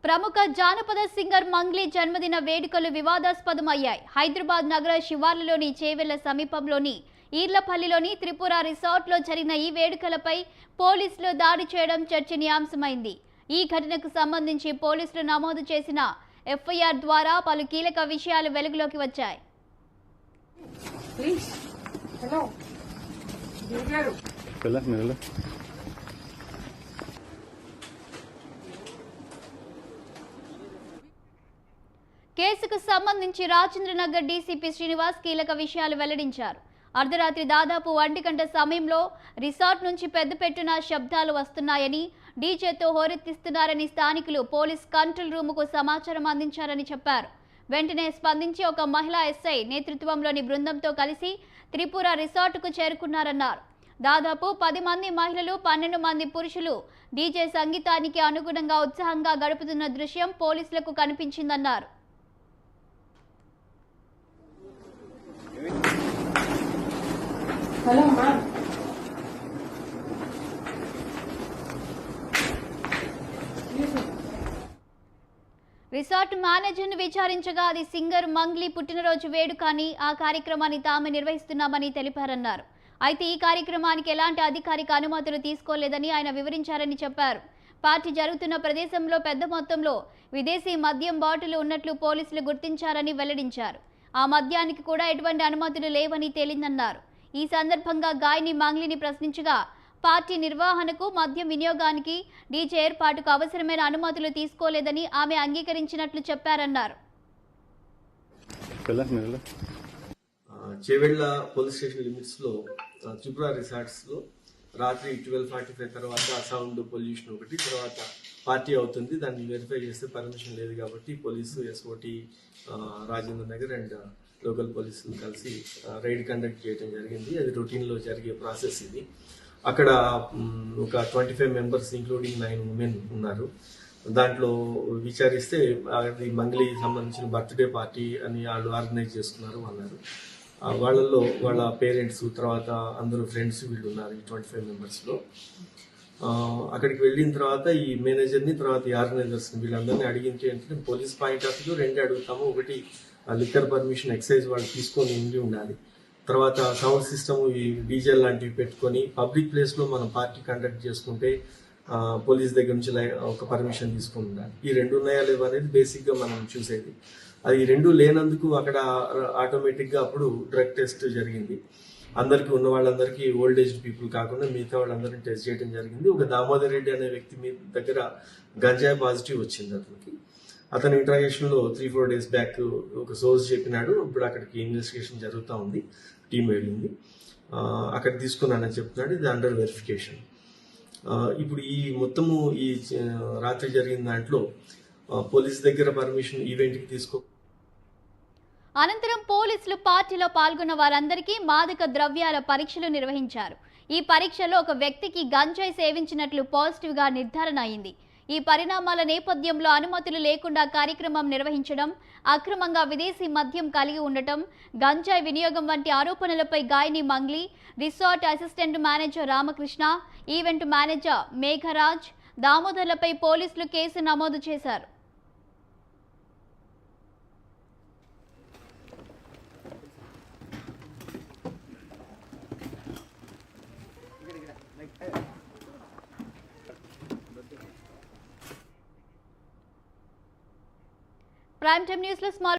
ప్రముఖ జానపద సింగర్ మంగ్లీ జన్మదిన వేడుకలు వివాదాస్పదమయ్యాయి. హైదరాబాద్ నగర శివార్లలోని చేవెళ్ల సమీపంలోని ఈర్లపల్లిలోని త్రిపుర రిసార్ట్లో జరిగిన ఈ వేడుకలపై పోలీసులు దాడి చేయడం చర్చనీయాంశమైంది. ఈ ఘటనకు సంబంధించి పోలీసులు నమోదు చేసిన ఎఫ్ఐఆర్ ద్వారా పలు కీలక విషయాలు వెలుగులోకి వచ్చాయి. కేసుకు సంబంధించి రాజేంద్రనగర్ డీసీపీ శ్రీనివాస్ కీలక విషయాలు వెల్లడించారు. అర్ధరాత్రి దాదాపు 1 గంట సమయంలో రిసార్ట్ నుంచి పెద్దపెట్టున శబ్దాలు వస్తున్నాయని, డీజేతో హోరెత్తిస్తున్నారని స్థానికులు పోలీస్ కంట్రోల్ రూముకు సమాచారం అందించారని చెప్పారు. వెంటనే స్పందించి ఒక మహిళా ఎస్ఐ నేతృత్వంలోని బృందంతో కలిసి త్రిపుర రిసార్టుకు చేరుకున్నారన్నారు. దాదాపు 10 మంది మహిళలు, 12 మంది పురుషులు డీజే సంగీతానికి అనుగుణంగా ఉత్సాహంగా గడుపుతున్న దృశ్యం పోలీసులకు కనిపించిందన్నారు. హలో మ్యామ్, రిసార్ట్ మేనేజర్ను విచారించగా అది సింగర్ మంగ్లీ పుట్టినరోజు వేడుక అని, ఆ కార్యక్రమాన్ని తామే నిర్వహిస్తున్నామని తెలిపారన్నారు. అయితే ఈ కార్యక్రమానికి ఎలాంటి అధికారిక అనుమతులు తీసుకోలేదని ఆయన వివరించారని చెప్పారు. పార్టీ జరుగుతున్న ప్రదేశంలో పెద్ద మొత్తంలో విదేశీ మద్యం బాటిల్ ఉన్నట్లు పోలీసులు గుర్తించారని వెల్లడించారు. ఆ మద్యానికి కూడా ఎటువంటి అనుమతులు లేవని తేలిందన్నారు. ఈ సందర్భంగా గాయని మంగ్లీని ప్రశ్నించగా పార్టీ నిర్వహణకు, మద్యం వినియోగానికి, డీజే ఏర్పాటుకు అవసరమైన అనుమతులు తీసుకోలేదని ఆమె అంగీకరించినట్లు చెప్పారన్నారు. చేవెళ్ల పోలీస్ స్టేషన్ లిమిట్స్ లో త్రిపుర రిసార్ట్స్ లో రాత్రి 12:45 తర్వాత సౌండ్ పొల్యూషన్ ఒకటి, తర్వాత పార్టీ అవుతుంది. దాన్ని వెరిఫై చేస్తే పర్మిషన్ లేదు కాబట్టి police, SOT, Rajendra Nagar and local పోలీసులు కలిసి రైడ్ కండక్ట్ చేయడం జరిగింది. అది రొటీన్లో జరిగే ప్రాసెస్ ఇది. అక్కడ ఒక 25 మెంబర్స్ ఇంక్లూడింగ్ 9 ఉమెన్ ఉన్నారు. దాంట్లో విచారిస్తే అది మంగ్లీ సంబంధించిన బర్త్డే పార్టీ అని వాళ్ళు ఆర్గనైజ్ చేసుకున్నారు అన్నారు. వాళ్ళల్లో వాళ్ళ పేరెంట్స్, తర్వాత అందరూ ఫ్రెండ్స్ వీళ్ళు ఉన్నారు ఈ 25 మెంబర్స్లో. అక్కడికి వెళ్ళిన తర్వాత ఈ మేనేజర్ని, తర్వాత ఈ ఆర్గనైజర్స్ని వీళ్ళందరినీ అడిగించి ఏంటంటే పోలీస్ పాయింట్ ఆఫ్ వ్యూ 2 అడుగుతాము. ఒకటి లిక్కర్ పర్మిషన్ ఎక్సైజ్ వాళ్ళు తీసుకొని ఉండాలి. తర్వాత సౌండ్ సిస్టమ్, ఈ డీజే లాంటివి పెట్టుకొని పబ్లిక్ ప్లేస్లో మనం పార్టీ కండక్ట్ చేసుకుంటే పోలీస్ దగ్గర నుంచి ఒక పర్మిషన్ తీసుకొని ఉండాలి. ఈ 2 ఉన్నాయా లేవు అనేది బేసిక్గా మనం చూసేది. అది 2 లేనందుకు అక్కడ ఆటోమేటిక్గా అప్పుడు డ్రగ్ టెస్ట్ జరిగింది. అందరికీ ఉన్న వాళ్ళందరికీ ఓల్డ్ ఏజ్ పీపుల్ కాకుండా మిగతా వాళ్ళందరినీ టెస్ట్ చేయడం జరిగింది. ఒక దామోదర్ రెడ్డి అనే వ్యక్తి మీ దగ్గర గంజాయి పాజిటివ్ వచ్చింది అతనికి. అతని ఇంట్రాగేషన్లో 3-4 డేస్ బ్యాక్ ఒక సోర్స్ చెప్పినాడు. ఇప్పుడు అక్కడికి ఇన్వెస్టిగేషన్ జరుగుతూ ఉంది, టీం వెళ్ళింది, అక్కడ తీసుకున్నానని చెప్తున్నాడు. ఇది అండర్ వెరిఫికేషన్. ఇప్పుడు ఈ మొత్తము ఈ రాత్రి జరిగిన దాంట్లో పోలీస్ దగ్గర పర్మిషన్ ఈవెంట్కి అనంతరం పోలీసులు పార్టీలో పాల్గొన్న వారందరికీ మాదక ద్రవ్యాల పరీక్షలు నిర్వహించారు. ఈ పరీక్షలో ఒక వ్యక్తికి గంజాయి సేవించినట్లు పాజిటివ్గా నిర్ధారణ అయింది. ఈ పరిణామాల నేపథ్యంలో అనుమతులు లేకుండా కార్యక్రమం నిర్వహించడం, అక్రమంగా విదేశీ మద్యం కలిగి ఉండటం, గంజాయి వినియోగం వంటి ఆరోపణలపై గాయని Mangli, resort assistant manager Ramakrishna, event manager Megharaj, దామోదర్లపై పోలీసులు కేసు నమోదు చేశారు. ప్రైమ్ టైమ్ న్యూస్ లో స్మాల్